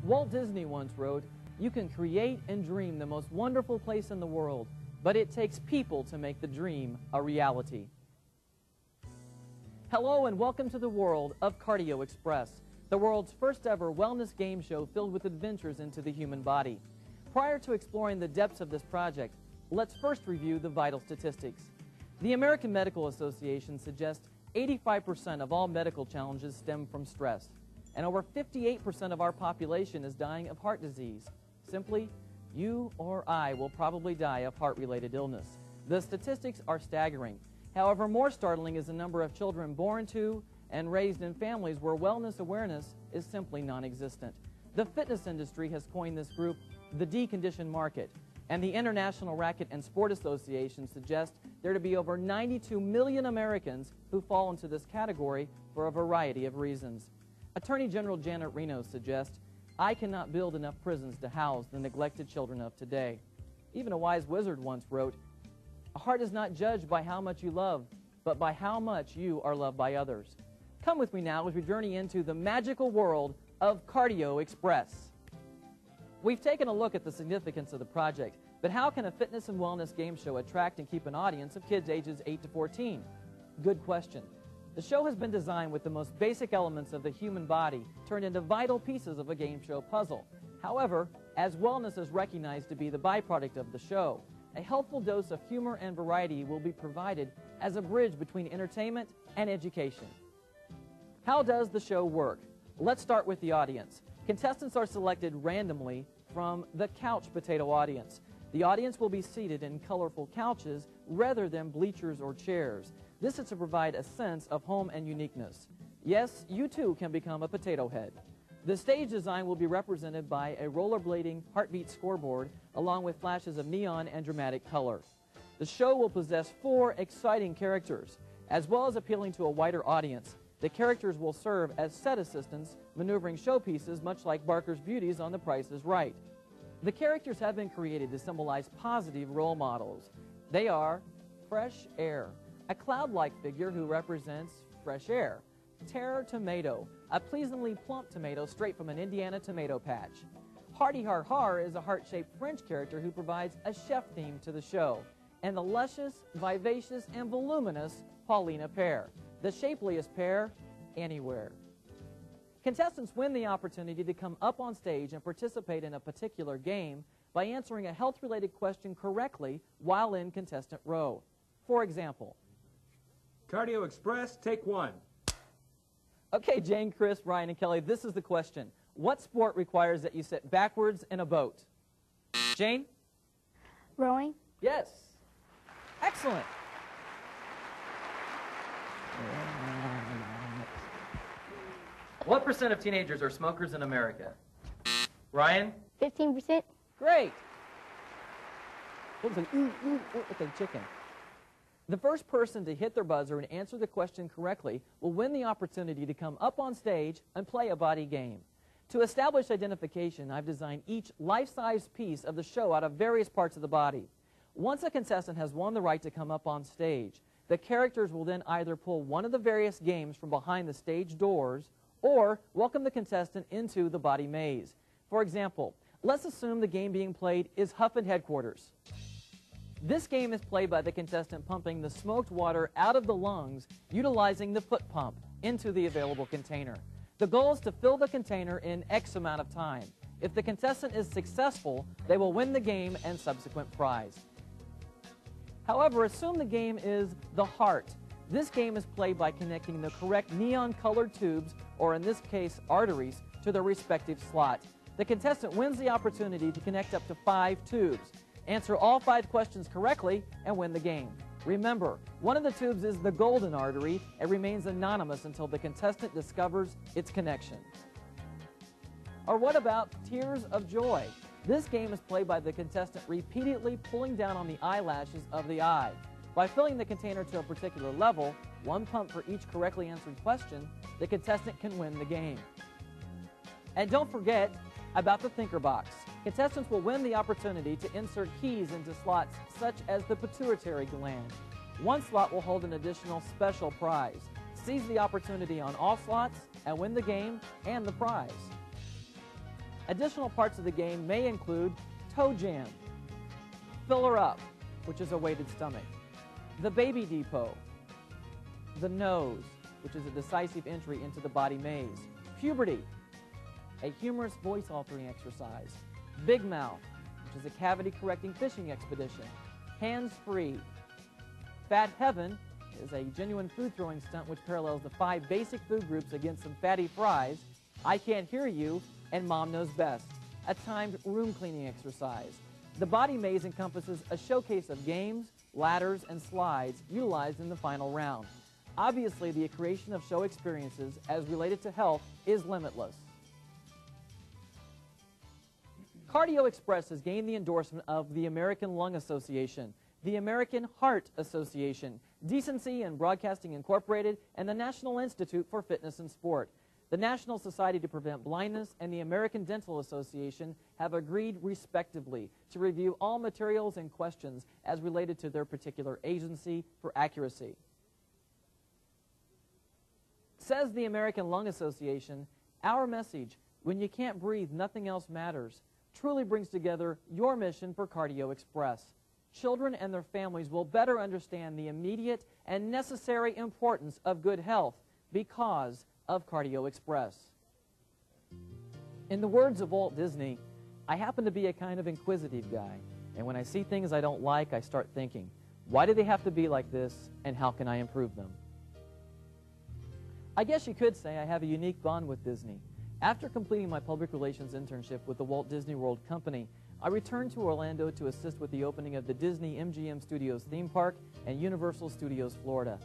Walt Disney once wrote, "You can create and dream the most wonderful place in the world, but it takes people to make the dream a reality." Hello and welcome to the world of Cardio Express, the world's first ever wellness game show filled with adventures into the human body. Prior to exploring the depths of this project, let's first review the vital statistics. The American Medical Association suggests 85% of all medical challenges stem from stress, and over 58% of our population is dying of heart disease. Simply, you or I will probably die of heart-related illness. The statistics are staggering. However, more startling is the number of children born to and raised in families where wellness awareness is simply non-existent. The fitness industry has coined this group the deconditioned market, and the International Racket and Sport Association suggests there to be over 92 million Americans who fall into this category for a variety of reasons. Attorney General Janet Reno suggests, "I cannot build enough prisons to house the neglected children of today." Even a wise wizard once wrote, "A heart is not judged by how much you love, but by how much you are loved by others." Come with me now as we journey into the magical world of Cardio Express. We've taken a look at the significance of the project, but how can a fitness and wellness game show attract and keep an audience of kids ages 8 to 14? Good question. The show has been designed with the most basic elements of the human body turned into vital pieces of a game show puzzle. However, as wellness is recognized to be the byproduct of the show, a helpful dose of humor and variety will be provided as a bridge between entertainment and education. How does the show work? Let's start with the audience. Contestants are selected randomly from the couch potato audience. The audience will be seated in colorful couches rather than bleachers or chairs. This is to provide a sense of home and uniqueness. Yes, you too can become a potato head. The stage design will be represented by a rollerblading heartbeat scoreboard along with flashes of neon and dramatic color. The show will possess 4 exciting characters. As well as appealing to a wider audience, the characters will serve as set assistants, maneuvering showpieces much like Barker's Beauties on The Price is Right. The characters have been created to symbolize positive role models. They are Fresh Air, a cloud-like figure who represents fresh air. Terror Tomato, a pleasingly plump tomato straight from an Indiana tomato patch. Hearty Har Har is a heart-shaped French character who provides a chef theme to the show. And the luscious, vivacious, and voluminous Paulina Pear, the shapeliest pear anywhere. Contestants win the opportunity to come up on stage and participate in a particular game by answering a health-related question correctly while in contestant row. For example, Cardio Express, take 1. Okay, Jane, Chris, Ryan, and Kelly, this is the question. What sport requires that you sit backwards in a boat? Jane? Rowing. Yes. Excellent. What percent of teenagers are smokers in America? Ryan? 15%. Great. What was an okay, chicken. The first person to hit their buzzer and answer the question correctly will win the opportunity to come up on stage and play a body game. To establish identification, I've designed each life-size piece of the show out of various parts of the body. Once a contestant has won the right to come up on stage, the characters will then either pull one of the various games from behind the stage doors or welcome the contestant into the body maze. For example, let's assume the game being played is Huffin' Headquarters. This game is played by the contestant pumping the smoked water out of the lungs, utilizing the foot pump into the available container. The goal is to fill the container in X amount of time. If the contestant is successful, they will win the game and subsequent prize. However, assume the game is the heart. This game is played by connecting the correct neon-colored tubes, or in this case, arteries, to their respective slot. The contestant wins the opportunity to connect up to 5 tubes. Answer all 5 questions correctly and win the game. Remember, one of the tubes is the golden artery and remains anonymous until the contestant discovers its connection. Or what about Tears of Joy? This game is played by the contestant repeatedly pulling down on the eyelashes of the eye. By filling the container to a particular level, 1 pump for each correctly answered question, the contestant can win the game. And don't forget about the Thinker Box. Contestants will win the opportunity to insert keys into slots such as the pituitary gland. One slot will hold an additional special prize. Seize the opportunity on all slots and win the game and the prize. Additional parts of the game may include toe jam, fill her up, which is a weighted stomach, the baby depot, the nose, which is a decisive entry into the body maze, puberty, a humorous voice-altering exercise, big mouth, which is a cavity-correcting fishing expedition, hands-free, fat heaven is a genuine food-throwing stunt which parallels the 5 basic food groups against some fatty fries, I Can't Hear You, and Mom Knows Best, a timed room-cleaning exercise. The body maze encompasses a showcase of games, ladders, and slides utilized in the final round. Obviously, the creation of show experiences as related to health is limitless. Cardio Express has gained the endorsement of the American Lung Association, the American Heart Association, Decency in Broadcasting Incorporated, and the National Institute for Fitness and Sport. The National Society to Prevent Blindness and the American Dental Association have agreed respectively to review all materials and questions as related to their particular agency for accuracy. Says the American Lung Association, our message, when you can't breathe, nothing else matters, truly brings together your mission for Cardio Express. Children and their families will better understand the immediate and necessary importance of good health because of Cardio Express. In the words of Walt Disney, I happen to be a kind of inquisitive guy, and when I see things I don't like, I start thinking, why do they have to be like this, and how can I improve them? I guess you could say I have a unique bond with Disney. After completing my public relations internship with the Walt Disney World Company, I returned to Orlando to assist with the opening of the Disney MGM Studios theme park and Universal Studios Florida.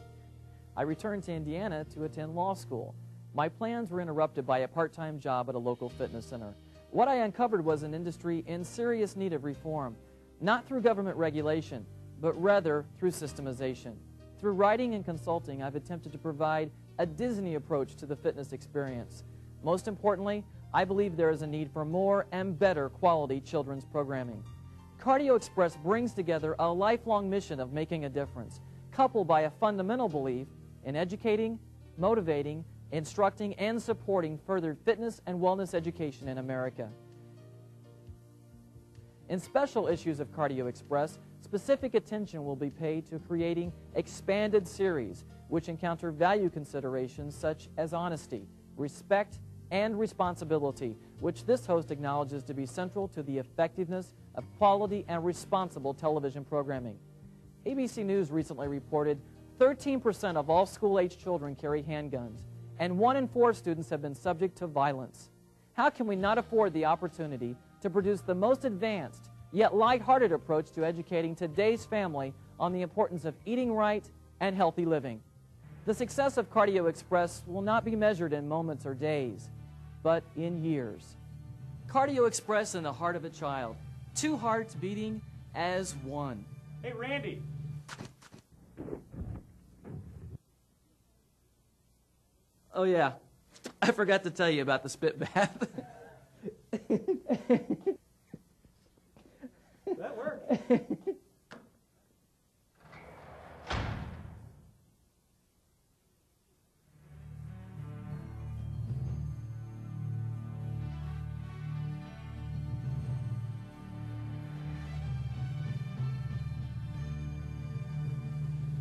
I returned to Indiana to attend law school. My plans were interrupted by a part-time job at a local fitness center. What I uncovered was an industry in serious need of reform, not through government regulation, but rather through systemization. Through writing and consulting, I've attempted to provide a Disney approach to the fitness experience. Most importantly, I believe there is a need for more and better quality children's programming. Cardio Express brings together a lifelong mission of making a difference, coupled by a fundamental belief in educating, motivating, instructing, and supporting further fitness and wellness education in America. In special issues of Cardio Express, specific attention will be paid to creating expanded series which encounter value considerations such as honesty, respect, and responsibility, which this host acknowledges to be central to the effectiveness of quality and responsible television programming. ABC News recently reported 13% of all school-age children carry handguns, and 1 in 4 students have been subject to violence. How can we not afford the opportunity to produce the most advanced, yet lighthearted approach to educating today's family on the importance of eating right and healthy living? The success of Cardio Express will not be measured in moments or days, but in years. Cardio Express in the heart of a child. 2 hearts beating as one. Hey, Randy. Oh, yeah. I forgot to tell you about the spit bath. That worked.